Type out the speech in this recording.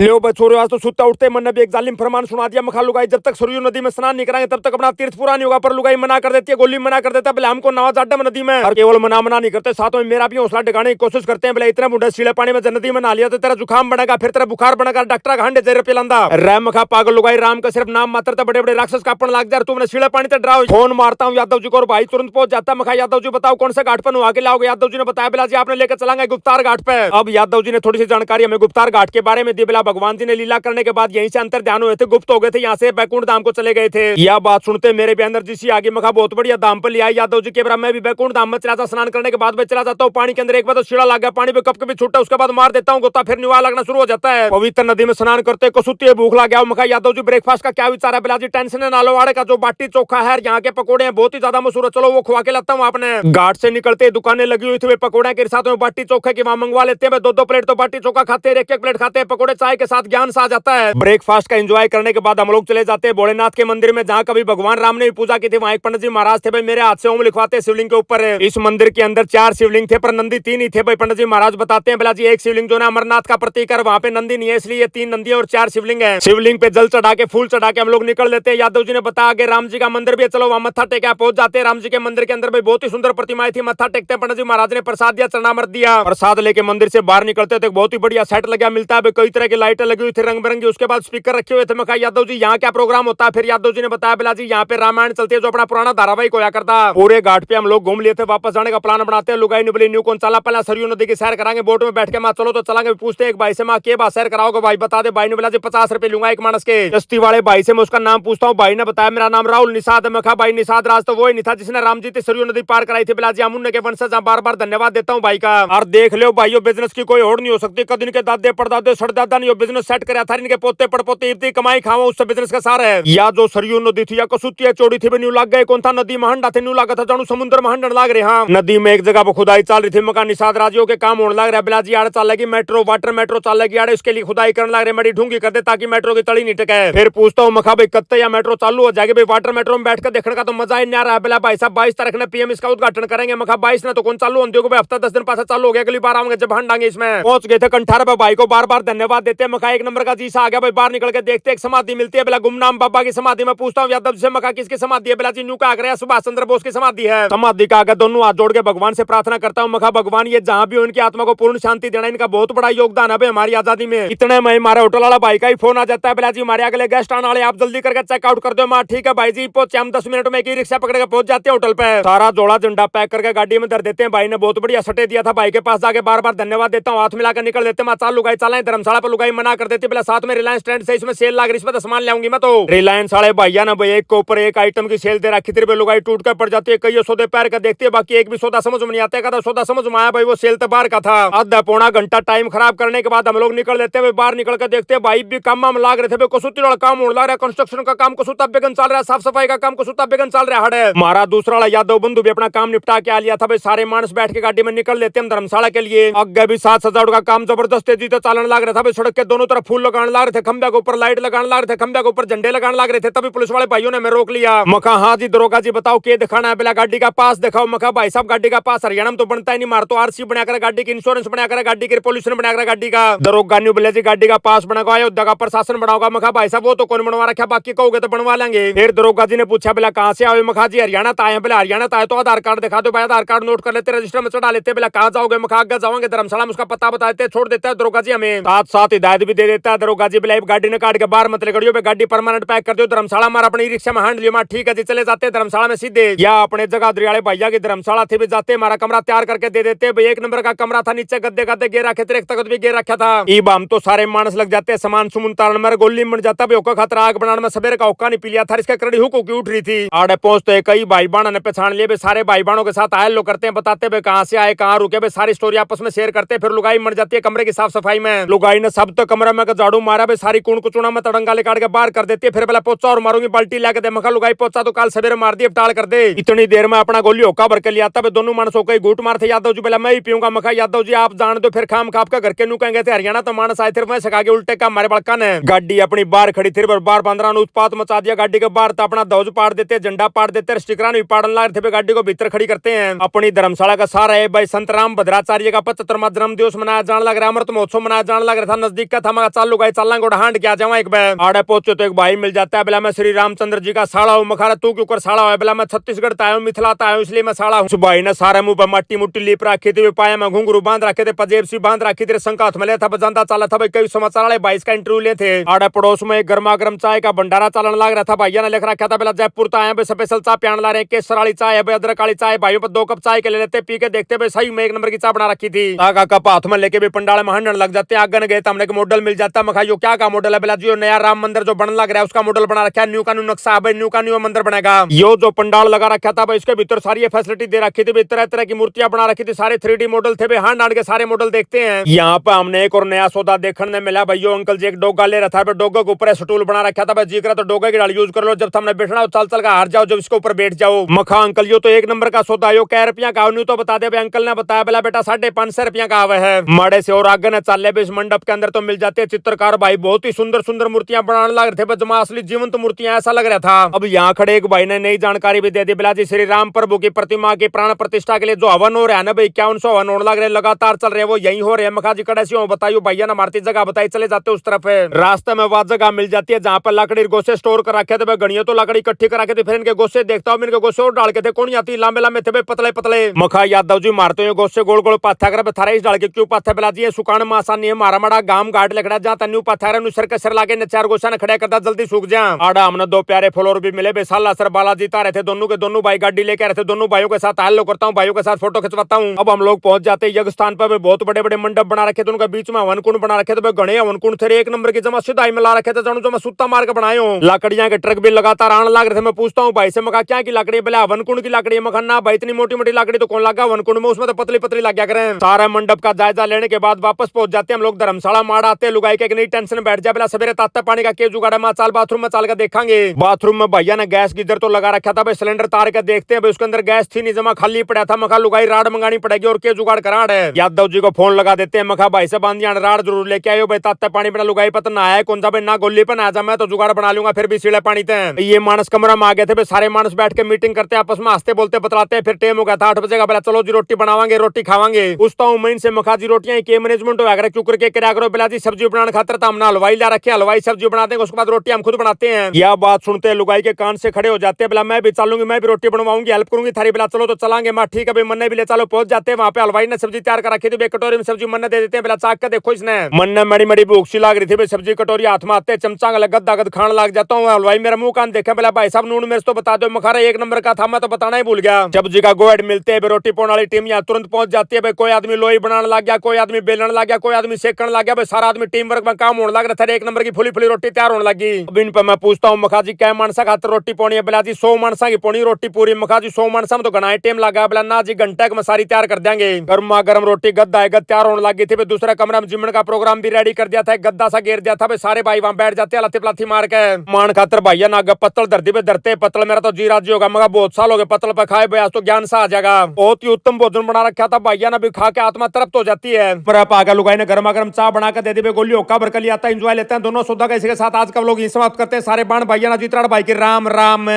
लो बछोरे, आज तो सुत्ता उठते मन ने भी एक जालिम फरमान सुना दिया। मखा लुगाई जब तक सरयू नदी में स्नान नहीं कराएंगे तब तक अपना तीर्थ पूरा नहीं होगा। पर लुगाई मना कर देती है, गोली मना कर देता है, बोले हमको नवा जाडम नदी में। और केवल मना नहीं करते, साथ में मेरा भी हौसला टिकाने की कोशिश करते हैं। बोले इतना बूढ़ा सीले पानी में नदी में नहा लिया तो तेरा जुकाम बनेगा, फिर तेरा बुखार बनेगा, डॉक्टर का हंडे जहर पिलांदा। रैम मखा पागल लुगाई, राम का सिर्फ नाम मात्र था, बड़े बड़े राक्षस का अपन लाग जा। तुमने सीले पानी तक डराओ। फोन मारता हूँ यादव जी को और भाई तुरंत पहुंच जाता। मखा यादव जी बताओ कौन से घाट पर नुआ के लाओगे। यादव जी ने बताया, बिला जी आपने लेकर चलांगे गुप्तार घाट पे। अब यादव जी ने थोड़ी सी जानकारी हमें गुप्तार घाट के बारे में दी। बिला भगवान जी ने लीला करने के बाद यहीं से अंतर ध्यान हुए थे, गुप्त हो गए थे, यहाँ से बैकुंठ धाम को चले गए थे। यह बात सुनते मेरे भी अंदर जिसी आगे मखा बहुत बढ़िया धाम पर लिया। यादव जी के बराबर मैं भी बैकुंठ धाम में चला था। स्नान करने के बाद मैं चला जाता हूँ पानी के अंदर। एक बार तो शीड़ा लग गया, पानी में कब कभी छूटा, उसके बाद मार देता हूँ गोता, फिर निवाला लगना शुरू हो जाता है। पवित्र नदी में स्नान करते कसुती भूख लग गया। मखा यादव जी ब्रेकफास्ट का क्या विचार है। बिलाजी टेंशन है, नालोवाड़े का जो बाटी चोखा है, यहाँ के पकौड़े हैं बहुत ही ज्यादा मशहूर है, चलो वो खुआ के लाता हूँ। आपने घाट से निकलते दुकानें लगी हुई थी पकौड़े के साथ में बाटी चोखे की, वहां मंगवा लेते हैं। दो प्लेट तो बाटी चोखा खाते हैं, एक प्लेट खाते हैं पकौड़े, चाय के साथ ज्ञान सा जाता है। ब्रेकफास्ट का एंजॉय करने के बाद हम लोग चले जाते हैं भोलेनाथ के मंदिर में, जहाँ कभी भगवान राम ने भी पूजा की थी। वहाँ एक पंडित जी महाराज थे, भाई मेरे हाथ से ओम लिखवाते शिवलिंग के ऊपर। इस मंदिर के अंदर 4 शिवलिंग थे, पर नंदी 3 ही थे। भाई पंडित जी महाराज बताते हैं, बिला जी एक शिवलिंग जो है अमरनाथ का प्रतीक है, वहाँ पे नंदी नहीं है, इसलिए 3 नंदी और 4 शिवलिंग है। शिवलिंग पे जल चढ़ा के फूल चढ़ा के हम लोग निकल लेते हैं। यादव जी ने बताया आगे राम जी का मंदिर भी है, चलो वहाँ मत्था टेके पहुंच जाते हैं। राम जी के मंदिर के अंदर भाई बहुत ही सुंदर प्रतिमाएं थी, मत्था टेकते हैं। पंडित जी महाराज ने प्रसाद दिया, चरणामृत दिया। प्रसाद लेके मंदिर से बाहर निकलते थे, बहुत ही बढ़िया सेट लगा मिलता है, कई तरह की लाइटें लगी हुई थी रंग बिरंगी। उसके बाद स्पीकर रखे हुए थे। मैं कहा यादव जी यहाँ क्या प्रोग्राम होता है। फिर यादव जी ने बताया, बिला जी यहाँ पे रामायण चलती है, जो अपना पुराना धारावाहिक होया करता। पूरे घाट पे हम लोग घूम लिए थे, वापस जाने का प्लान बनाते हैं। लुगाई ने बोली न्यू कौन चला, पहले सरयू नदी की सैर कराएंगे बोट में बैठ के। माँ चलो तो चलांगे। पूछते एक भाई से, माँ के बात सैर कराओगे भाई बता दे। भाई ने बोला जी 50 रुपए लूंगा एक मानस के। कश्ती वाले भाई से मैं उसका नाम पूछता हूँ। भाई ने बताया मेरा नाम राहुल निषाद है। मैं कहा भाई निषाद राज तो वो ही नहीं था जिसने राम जी सरयू नदी पार कराई थी। बिला जी अमुन्ने के वंशज, बार बार धन्यवाद देता हूँ भाई का। और देख लो भाइयों, बिजनेस की कोई होड़ नहीं हो सकती। कद इनके दादे परदादे सड़दादा नहीं बिजनेस सेट कराया था, इनके पोते पड़पोते इतनी कमाई खावा, उससे बिजनेस का सारा है। या जो सरयू नदी थी या कसुती चौड़ी थी, न्यू लग गए कौन था नदी महंडा थे, न्यू लगा था जानू समुद्र महंडन लाग रहे। हाँ नदी में एक जगह पर खुदाई चल रही थी। मकान निषाद राजियों के काम होने लग रहा है। बिला जी आड़े चल लगी मेट्रो, वाटर मेट्रो चल लगी आड़े, उसके लिए खुदाई करने लग रहे, बड़ी ढूंगी कर दे ताकि मेट्रो की तली नहीं टिके। फिर पूछता हूँ मखा भाई कत्ते या मेट्रो चालू हो जाएगी। भाई वाटर मेट्रो में बैठ कर देखने का तो मजा ही नहीं आ रहा है। बिला भाई साहब 22 तारीख ने पीएम इसका उद्घाटन करेंगे। मखा 22 ने तो कौन चालू होने दोगे, हफ्ता 10 दिन पास चालू हो गया, अगली बार आएंगे जब हंडांगे। इसमें पहुंच गए थे कंठार पे, भाई को बार बार धन्यवाद देते हैं। मखा एक नंबर का जीसा आ गया भाई, बाहर निकल के देखते एक समाधि मिलती है। बिला गुमनाम बाबा की समाधि में पूछता हूँ यादव से, मखा किसकी समाधि है। बिला जी न्यू का आगरा सुभाष चंद्र बोस की समाधि है। समाधि का आगे दोनों हाथ जोड़ के भगवान से प्रार्थना करता हूँ। मखा भगवान ये जहाँ भी हो इनकी आत्मा को पूर्ण शांति देना, इनका बहुत बड़ा योगदान है भाई हमारी आजादी में। इतने में हमारे होटल वाला भाई का ही फोन आ जाता है, बिला जी हमारे अगले गेस्ट आने वाले, आप जल्दी करके चेकआउट कर दो। माँ ठीक है भाई जी पहुंचे, हम 10 मिनट में एक ही रिक्शा पकड़ के पहुंच जाते हैं होटल पे। सारा जोड़ा झंडा पैक करके गाड़ी में धर देते हैं। भाई ने बहुत बढ़िया सटे दिया था। भाई के पास जाके बार बार धन्यवाद देता हूँ, हाथ मिलाकर निकल देते हैं। चाल लुगाई चलाएं, धर्मशाला पर लुगाई मना कर देती, बोला साथ में रिलायंस ट्रेंड से इसमें सेल लाग रही, इसमें तो सामान लाऊंगी मैं। तो रिलायंस वाले भैया ना भाई एक के ऊपर एक आइटम की सेल दे रखी थी, लुगाई टूट कर पड़ जाती है। कई सौदे पैर का देखती है, बाकी एक भी सौदा समझ में नहीं आता है। सौदा समझ में आया भाई वो सेल तो बाहर का था। आधा पौना घंटा टाइम खराब करने के बाद हम लोग निकल लेते हैं। बाहर निकल कर देखते हैं भाई भी काम में लाग रहे थे, कसुती वाला काम होने लग रहा है, कंस्ट्रक्शन का काम कसुता बेगन चल रहा है, साफ सफाई का काम कसुता बेगन चल रहा है। हमारा दूसरा वाला यादव बंधु भी अपना काम निपटा के आ लिया था। भाई सारे मानस बैठ के गाड़ी में निकल लेते हम धर्मशाला के लिए। आगे भी 7 सजावट का काम जबरदस्त तेजी से चलने लग रहा था। भाई सड़क के दोनों तरफ फूल लगाने लग रहे थे, खंबे के ऊपर लाइट लगाने लग रहे थे, खंबे के ऊपर झंडे लगाने लग रहे थे। तभी पुलिस वाले भाइयों ने मैं रोक लिया। मखा हाँ जी दरोगा जी बताओ के दिखाना है। बिला गाड़ी का पास दिखाओ। मखा भाई साहब गाड़ी का पास हरियाणा में तो बनता ही नहीं, मार तो आरसी बनाकर गाड़ी की, इंश्योरेंस बनाकर गाड़ी की, पोल्यूशन बनाकर गाड़ी का। दरोगा न्यू बोले जी गाड़ी का पास बनाओ, अयोध्या का प्रशासन बनाओगा। मखा भाई साहब वो तो कौन बनवा रखा, बाकी कहोगे तो बनवा लेंगे। फिर दरोगा जी ने पूछा बिला कहाँ से आओ। मखा जी हरियाणा तो आए हैं। बिला हरियाणा तो आए तो आधार कार्ड दिखा दो। भाई आधार कार्ड नोट कर लेते, रजिस्टर में चढ़ा लेते। बिला कहाँ जाओगे। मखा आगे जाओगे धर्मशाला में, उसका पता बताते छोड़ देता है दरोगा जी हमें, साथ साथ हिदायत भी दे देता है दरोगा जी। बिला गाड़ी ने काट के बाहर मत लगड़ियो, गाड़ी परमानेंट पैक कर दो धर्मशाला, मार अपनी रिक्शा में हांड लियो। ठीक है जी चले जाते धर्मशाला में सीधे, या अपने जगह दरियाले भैया की धर्मशाला थे भी जाते, हमारा कमरा तैयार करके दे देते। भाई 1 नंबर का कमरा था, नीचे गद्दे गद्दे गे रखे थे, एक तख्त भी गे रखा था। ई बाम तो सारे मानस लग जाते, सामान सुमन तारण मेरे गोली बन जाता। भाई ओका खतरा आग बनाने में सबेरे का ओका नहीं पी लिया था, इसके करड़ी हुक की उठ रही थी। आड़े पहुंचते कई भाई बहनों ने पहचान लिए। सारे भाई बहनों के साथ आए लोग करते हैं, बताते भाई कहाँ से आए कहाँ रुके, भाई सारी स्टोरी आपस में शेयर करते। फिर लुगाई मर जाती है कमरे की साफ सफाई में। लुगाई ने सब तो कमरे में झाड़ू मारा, भाई सारी कूण कुचुना में तड़ंगा ले काट के बाहर कर देती है। फिर पहले पोचा और मारूंगी बाल्टी लेके दे। मखा लुगाई पोचा तो कल सवेरे मार दी, टाल कर दे। इतनी देर में अपना गोली होका भर के लिया था। दोनों मानसों को घूट मार थे। यादव जी पहले मैं ही पीऊंगा। मखा यादव जी आप जान दो, फिर खाम खाप का घर के नू कहेंगे थे हरियाणा तो मानस आए थे, मैं सका के उल्टे का हमारे बड़का ने गाड़ी अपनी बाहर खड़ी थी। बार 15 ने उत्पात मचा दिया गाड़ी के बाहर, तो अपना ध्वज पाड़ देते, झंडा पाड़ देते, स्टिकर भी पाड़न लग रहे थे। गाड़ी को भीतर खड़ी करते हैं। अपनी धर्मशाला का सारा है भाई संत राम भद्राचार्य का 75वां जन्म दिवस मनाया जाने लग रहा है, अमृत महोत्सव मनाया जाने लग रहा था। नजदीक दिक्कत हमारा चालू गए चलना गोड़ हांड क्या जावा एक बार आड़े पहुंचे तो एक भाई मिल जाता है। बोला मैं श्री रामचंद्र जी का साड़ा हूँ। मखारा तू क्यों कर साड़ा है? बोला मैं छत्तीसगढ़ का हूँ, मिथिला का हूँ, इसलिए मैं साड़ा हूँ। भाई ने सारे मुंह पर मट्टी मुट्टी लीप रखी थी, पाया में घुंघरू बांध रखे थे, पजेब सी बांध रखी थी, शंका हाथ में ले था, बजाता चला था। भाई कई समाचार वाले 22 का इंटरव्यू ले थे। आड़े पड़ोस में गर्मा गर्म चाय का भंडारा चलन लग रहा था। भैया ने लिख रखा था बोला जयपुर तो आए स्पेशल चाय पियान ला रहे, केसर वाली चाय है, अदरक वाली चाय। भाइयों पर 2 कप चाय के ले लेते, पी के देखते भाई सही में 1 नंबर की चाय बना रखी थी। आगा कप हाथ में लेके भी पंडाल में हंडन लग जाते। आगन गए हमने के मॉडल मिल जाता। मखाइयो क्या का मॉडल है? बोला जी नया राम मंदिर जो बन लग रहा है उसका मॉडल बना रखा है, न्यू का न्यू नक्शा है, न्यू का न्यू मंदिर बनेगा। यो जो पंडाल लगा रखा था भाई इसके भीतर सारी फैसिलिटी दे रखी थी, तरह तरह की मूर्तियां बना रखी थी, सारे 3D मॉडल थे। हांड हांड के सारे मॉडल देखते हैं। यहाँ पे हमने एक और नया सौदा देखने मिला। भैया अंकल जी एक डोगा ले रहा था, डोगा के ऊपर स्टूल बना रखा था। भाई जी करा तो डोगा की डाल यूज कर लो, जब हमने बैठना चल चल का हार जाओ, जब इसके ऊपर बैठ जाओ। मखा अंकल यो तो 1 नंबर का सौदा, यो कै रुपया का न्यू तो बता दे। अंकल ने बताया बोला बेटा 550 रुपया का आवे है। माड़े से और आगे न चल इस मंडप के अंदर तो मिल जाते हैं चित्रकार भाई, बहुत ही सुंदर सुंदर मूर्तियां बनाने लग रहे थे, जमा असली जीवंत मूर्तियां ऐसा लग रहा था। अब यहाँ खड़े एक भाई ने नई जानकारी भी दे दी। बिला जी श्री राम प्रभु की प्रतिमा की प्राण प्रतिष्ठा के लिए जो हवन हो रहा है ना भाई, 5100 हवन होने लग रहे, लगातार चल रहे, वो यही हो रहे हैं। मखा जी कड़े से बताइयो भैया ना मारती जगह बताई, चले जाते उस तरफ है। रास्ते में वह जगह मिल जाती है जहाँ पर लकड़ी गोसे स्टोर कर रखे थे। गणियों तो लकड़ी इकट्ठी करा के थे, फिर इनके गोसे देखता हूँ, इनके गोसे और डाल के थे, कौन आती लंबे लंबे थे पतले पतले। मखा यादव जी मारते हुए गोसे गोल गोल पाथा कर थारा इस डाल के क्यों पाथा बिला जी सुकान में आसानी है, मारा माड़ा गाम गाट लकड़ा जहाँ तन्यू पाथा सर के सर लागे न 4 गोसा ने खड़ा करता जल्दी सूख जा। आड़ा हमने 2 प्यारे फ्लोर भी मिले। बेसाला सर बालाजी तारे थे, दोनों के दोनों भाई गाड़ी लेके रहे थे, दोनों भाइयों के साथ हेलो करता हूँ, भाइयों के साथ फोटो खिंचवाता हूँ। अब हम लोग पहुंच जाते यज्ञ स्थान पर, बहुत बड़े बड़े मंडप बना रखे थे, उनके बीच में हवन कुंड बना रखे थे। गणे हवन कुंड थे 1 नंबर की, जमा सिधाई में ला रखे थे, जो मैं सुत्ता मार के बनाए हूँ। लकड़ियां के ट्रक भी लगातार आने लग रहे थे। मैं पूछता हूँ भाई से, मका क्या की लकड़ी? बोला हवन कुंड की लकड़ी। मखा ना भाई इतनी मोटी मोटी लकड़ी तो कौन लगा हवन कुंड में, उसमें तो पतली पतली लग गया करें। सारा मंडप का जायजा लेने के बाद वापस पहुंच जाते हम लोग धर्मशाला। मार आते लुगाई के नहीं टेंशन बैठ जा, बोला सवेरे ताता पानी का के जुगाड़ा में चाल बाथरूम में चाल कर देखेंगे। बाथरूम में भैया ने गैस गीजर तो लगा रखा था, भाई सिलेंडर तार के देखते हैं, उसके अंदर गैस थी नहीं, जमा खाली पड़ा था। मखा लुगाई राड मंगानी पड़ेगी और के जुगाड़ कराड़ है। यादव जी को फोन लगा देते हैं, मखा भाई से बांधिया राड जरूर लेके आयो भाई, ताता पानी बिना लुगाई पता ना आया कौन सा भाई ना गोली पर आ जा, मैं तो जुगाड़ बना लूंगा, फिर भी सीढ़े पानी थे। ये मानस कमरा में आ गए थे, सारे मानस बैठ के मीटिंग करते आपस में, हंसते बोलते बतलाते। फिर टाइम हो गया था 8 बजे का, बोला चलो जी रोटी बनावांगे, रोटी खावांगे। पूछता हूँ मैं इनसे, मखा जी रोटियां के मैनेजमेंट हो क्यों करके क्या करो? बिला जी सब्जी बनाने खातर तो हमने हलवाई ला रखे, हलवाई सब्जी बनाते हैं, उसके बाद रोटी हम खुद बनाते हैं। यह बात सुनते हैं लुगाई के कान से खड़े हो जाते हैं। बोला मैं भी चलूंगी, मैं भी रोटी बनवाऊंगी, हेल्प करूंगी थारी। बोला चलो तो चलांगे। मैं ठीक है भाई, मन्ने भी ले चलो। पहुंच जाते हैं वहां पे, हलवाई ने सब्जी तैयार कर रखी थी, कटोरी में सब्जी मन्ने दे देते हैं। बोला चाक के देखो इसने, मन्ने मड़ी मड़ी भूख सी लग रही थी, सब्जी कटोरी हाथ में आते चमचा गद गद खान लग जाता हूँ। हलवाई मेरा मुंह कान देखे, बोला भाई साहब नून मिर्च तो बता दो। मखारा 1 नंबर का था, मैं तो बताना ही भूल गया। सब्जी का गोएड मिलते हैं, रोटी पाने वाली टीम यहाँ तुरंत पहुंच जाती है। कोई आदमी लोई बनाने लग गया, कोई आदमी बेलन लग गया, कोई आदमी सेकने लग गया, सारा आदमी टीम वर्क में काम होने लग रहा था। 1 नंबर की फुली फुली रोटी तैयार होने लगी। अब इन पर मैं पूछता हूँ, मखा जी क्या मानसा खातर रोटी पानी है? बिला जी 100 मानसा की पोनी रोटी पूरी। मखा जी 100 मानसा में तो घना टाइम लगा। बोला ना जी घंटे में सारी तैयार कर देंगे। गर्मा गर्म रोटी गद्दा गद तैयार होने लगी थी। दूसरा कमरा में जिमन का प्रोग्राम भी रेडी कर दिया था, गद्दा सा घेर दिया था। सारे भाई वहां बैठ जाते लत्ती पलाथी मार के। मान खातर भैया ना पत्तल धरती पे धरते पत्तल, मेरा तो जी राजी होगा। मगर बहुत साल हो गए पत्तल पे खाए, आज तो ज्ञान सा आ जाएगा। बहुत ही उत्तम भोजन बना रखा था भैया ने, भी खा के आत्मा तृप्त हो जाती है। पर आप आगे लुगाई ने गर्मा गर्म चाय बना के दे दी, गोली होका भर कर लिया था। एंजॉय लेते हैं दोनों सौदा का। इसी के साथ आज का लोग समाप्त करते हैं। सारे बाण भैया ना जीतराड़ भाई की राम राम।